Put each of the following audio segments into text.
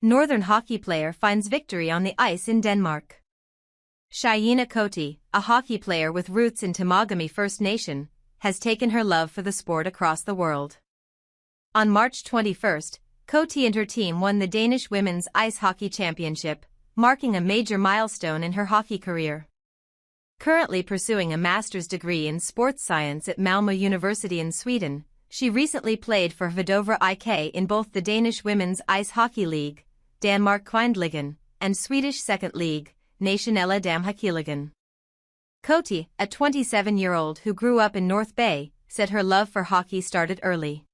Northern hockey player finds victory on the ice in Denmark. Cheyenne Cote, a hockey player with roots in Temagami First Nation, has taken her love for the sport across the world. On March 21, Cote and her team won the Danish Women's Ice Hockey Championship, marking a major milestone in her hockey career. Currently pursuing a master's degree in sports science at Malmö University in Sweden, she recently played for Vadovre IK in both the Danish Women's Ice Hockey League, Danmark Kvindeligaen, and Swedish Second League, Nationella Damhockeyligaen. Cote, a 27-year-old who grew up in North Bay, said her love for hockey started early.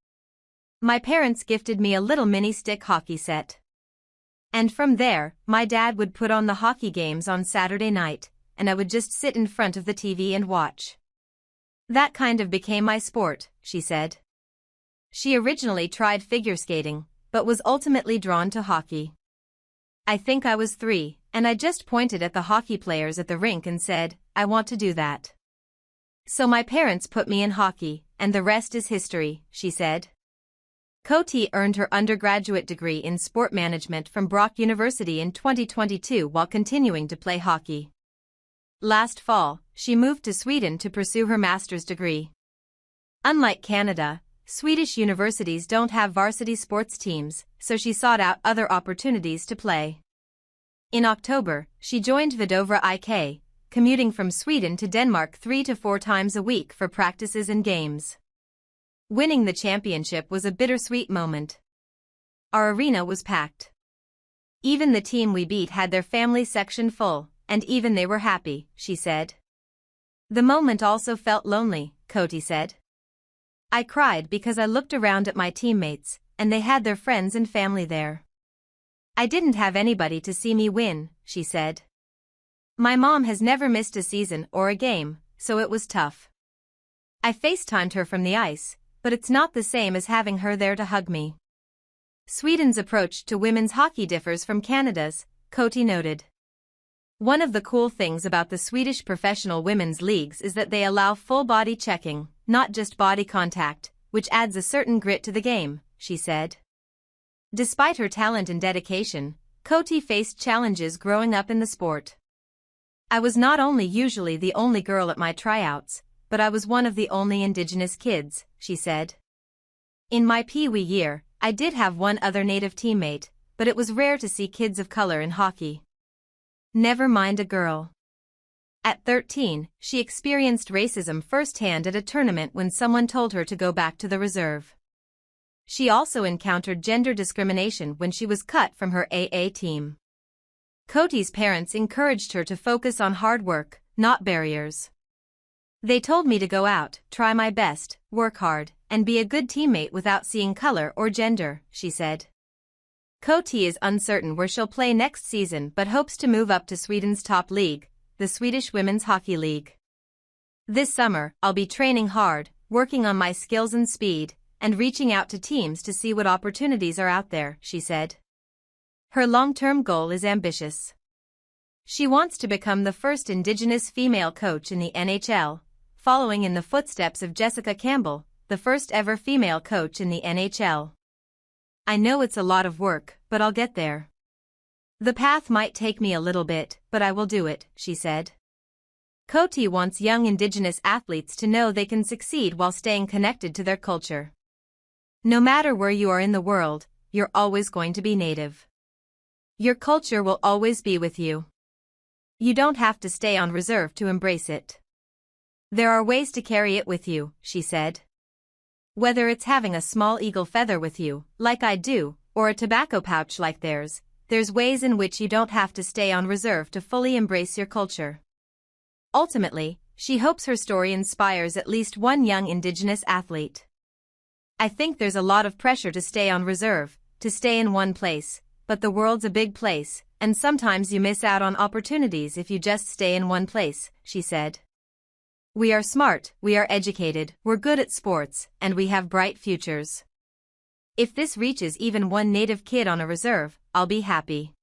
"My parents gifted me a little mini-stick hockey set. And from there, my dad would put on the hockey games on Saturday night, and I would just sit in front of the TV and watch. That kind of became my sport," she said. She originally tried figure skating, but was ultimately drawn to hockey. "I think I was 3, and I just pointed at the hockey players at the rink and said, I want to do that. So my parents put me in hockey, and the rest is history," she said. Cote earned her undergraduate degree in sport management from Brock University in 2022 while continuing to play hockey. Last fall, she moved to Sweden to pursue her master's degree. Unlike Canada, Swedish universities don't have varsity sports teams, so she sought out other opportunities to play. In October, she joined Vadovre IK, commuting from Sweden to Denmark 3 to 4 times a week for practices and games. Winning the championship was a bittersweet moment. "Our arena was packed. Even the team we beat had their family section full, and even they were happy," she said. "The moment also felt lonely," Cote said. "I cried because I looked around at my teammates, and they had their friends and family there. I didn't have anybody to see me win," she said. "My mom has never missed a season or a game, so it was tough. I FaceTimed her from the ice, but it's not the same as having her there to hug me." Sweden's approach to women's hockey differs from Canada's, Cote noted. "One of the cool things about the Swedish professional women's leagues is that they allow full body checking, not just body contact, which adds a certain grit to the game," she said. Despite her talent and dedication, Cote faced challenges growing up in the sport. "I was not only usually the only girl at my tryouts, but I was one of the only Indigenous kids," she said. "In my Pee-wee year, I did have one other Native teammate, but it was rare to see kids of color in hockey. Never mind a girl." At 13, she experienced racism firsthand at a tournament when someone told her to go back to the reserve. She also encountered gender discrimination when she was cut from her AA team. Cote's parents encouraged her to focus on hard work, not barriers. "They told me to go out, try my best, work hard, and be a good teammate without seeing color or gender," she said. Cote is uncertain where she'll play next season but hopes to move up to Sweden's top league, the Swedish Women's Hockey League. "This summer, I'll be training hard, working on my skills and speed, and reaching out to teams to see what opportunities are out there," she said. Her long-term goal is ambitious. She wants to become the first Indigenous female coach in the NHL, following in the footsteps of Jessica Campbell, the first ever female coach in the NHL. "I know it's a lot of work, but I'll get there. The path might take me a little bit, but I will do it," she said. Cote wants young Indigenous athletes to know they can succeed while staying connected to their culture. "No matter where you are in the world, you're always going to be Native. Your culture will always be with you. You don't have to stay on reserve to embrace it. There are ways to carry it with you," she said. "Whether it's having a small eagle feather with you, like I do, or a tobacco pouch like theirs, there's ways in which you don't have to stay on reserve to fully embrace your culture." Ultimately, she hopes her story inspires at least one young Indigenous athlete. "I think there's a lot of pressure to stay on reserve, to stay in one place, but the world's a big place, and sometimes you miss out on opportunities if you just stay in one place," she said. "We are smart, we are educated, we're good at sports, and we have bright futures. If this reaches even one Native kid on a reserve, I'll be happy."